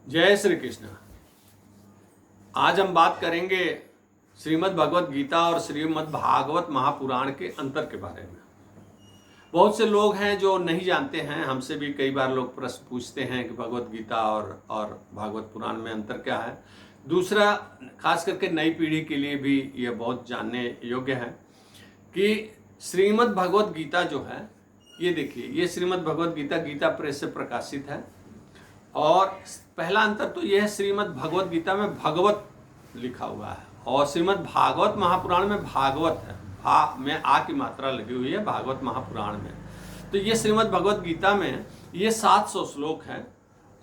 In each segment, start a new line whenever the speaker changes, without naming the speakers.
जय श्री कृष्ण। आज हम बात करेंगे श्रीमद् भगवत गीता और श्रीमद् भागवत महापुराण के अंतर के बारे में। बहुत से लोग हैं जो नहीं जानते हैं। हमसे भी कई बार लोग प्रश्न पूछते हैं कि भगवत गीता और भागवत पुराण में अंतर क्या है। दूसरा, खास करके नई पीढ़ी के लिए भी यह बहुत जानने योग्य है कि श्रीमद् भगवत गीता जो है, ये देखिए, ये श्रीमद् भगवत गीता गीता प्रेस से प्रकाशित है। और पहला अंतर तो यह है, श्रीमद् भगवत गीता में भगवत लिखा हुआ है और श्रीमद् भागवत महापुराण में भागवत है। भा में आ की मात्रा लगी हुई है भागवत महापुराण में। तो ये श्रीमद् भगवत गीता में ये 700 श्लोक हैं।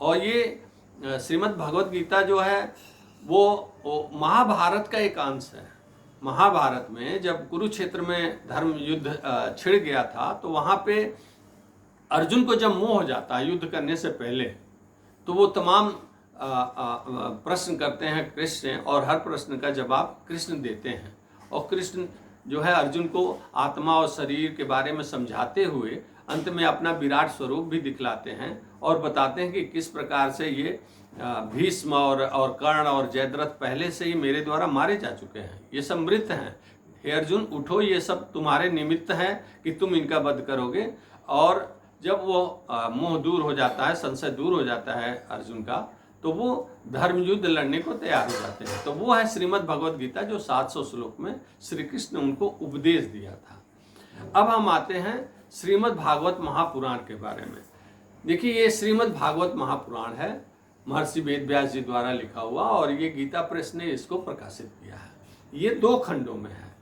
और ये श्रीमद् भगवत गीता जो है वो महाभारत का एक अंश है। महाभारत में जब कुरुक्षेत्र में धर्म युद्ध छिड़ गया था, तो वहाँ पे अर्जुन को जब मोह हो जाता है युद्ध करने से पहले, तो वो तमाम प्रश्न करते हैं कृष्ण, और हर प्रश्न का जवाब कृष्ण देते हैं। और कृष्ण जो है अर्जुन को आत्मा और शरीर के बारे में समझाते हुए अंत में अपना विराट स्वरूप भी दिखलाते हैं और बताते हैं कि किस प्रकार से ये भीष्म और कर्ण और जयद्रथ पहले से ही मेरे द्वारा मारे जा चुके हैं। ये सब मृत हैं। हे अर्जुन, उठो, ये सब तुम्हारे निमित्त है कि तुम इनका वध करोगे। और जब वो मोह दूर हो जाता है, संशय दूर हो जाता है अर्जुन का, तो वो धर्म युद्ध लड़ने को तैयार हो जाते हैं। तो वो है श्रीमद् भगवत गीता जो 700 श्लोक में श्री कृष्ण ने उनको उपदेश दिया था। अब हम आते हैं श्रीमद् भागवत महापुराण के बारे में। देखिए, ये श्रीमद् भागवत महापुराण है, महर्षि वेद व्यास जी द्वारा लिखा हुआ, और ये गीता प्रेस ने इसको प्रकाशित किया है। ये 2 खंडों में है।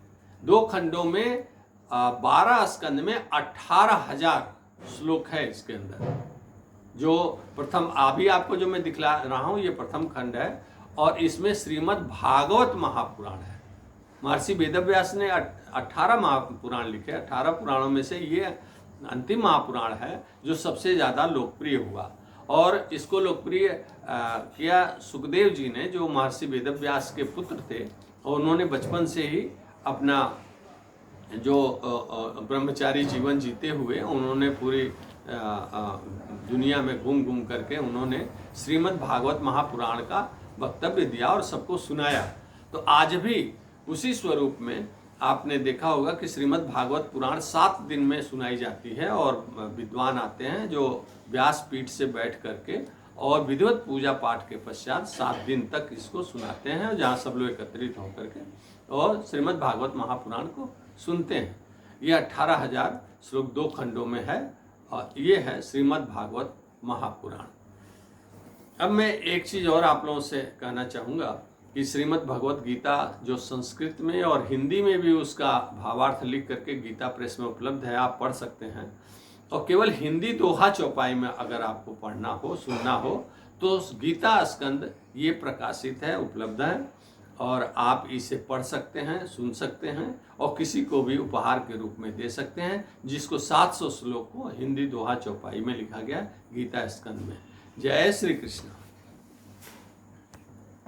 2 खंडों में 12 स्कंद में 18,000 श्लोक है इसके अंदर। जो प्रथम अभी आपको जो मैं दिखला रहा हूँ, ये प्रथम खंड है, और इसमें श्रीमद् भागवत महापुराण है। महर्षि वेदव्यास ने 18 महापुराण लिखे। 18 पुराणों में से ये अंतिम महापुराण है जो सबसे ज़्यादा लोकप्रिय हुआ। और इसको लोकप्रिय किया सुखदेव जी ने, जो महर्षि वेदव्यास के पुत्र थे, और उन्होंने बचपन से ही अपना जो ब्रह्मचारी जीवन जीते हुए उन्होंने पूरी दुनिया में घूम करके उन्होंने श्रीमद् भागवत महापुराण का वक्तव्य दिया और सबको सुनाया। तो आज भी उसी स्वरूप में आपने देखा होगा कि श्रीमद् भागवत पुराण 7 दिन में सुनाई जाती है, और विद्वान आते हैं जो व्यासपीठ से बैठ करके और विधिवत पूजा पाठ के पश्चात 7 दिन तक इसको सुनाते हैं, जहाँ सब लोग एकत्रित होकर के और श्रीमद् भागवत महापुराण को सुनते हैं। ये 18,000 श्लोक 2 खंडों में है, और ये है श्रीमद् भागवत महापुराण। अब मैं एक चीज़ और आप लोगों से कहना चाहूँगा कि श्रीमद् भगवत गीता जो संस्कृत में और हिंदी में भी उसका भावार्थ लिख करके गीता प्रेस में उपलब्ध है, आप पढ़ सकते हैं। और केवल हिंदी दोहा चौपाई में अगर आपको पढ़ना हो, सुनना हो, तो गीता स्कंद ये प्रकाशित है, उपलब्ध है, और आप इसे पढ़ सकते हैं, सुन सकते हैं, और किसी को भी उपहार के रूप में दे सकते हैं, जिसको 700 श्लोक को हिंदी दोहा चौपाई में लिखा गया गीता स्कंद में। जय श्री कृष्ण।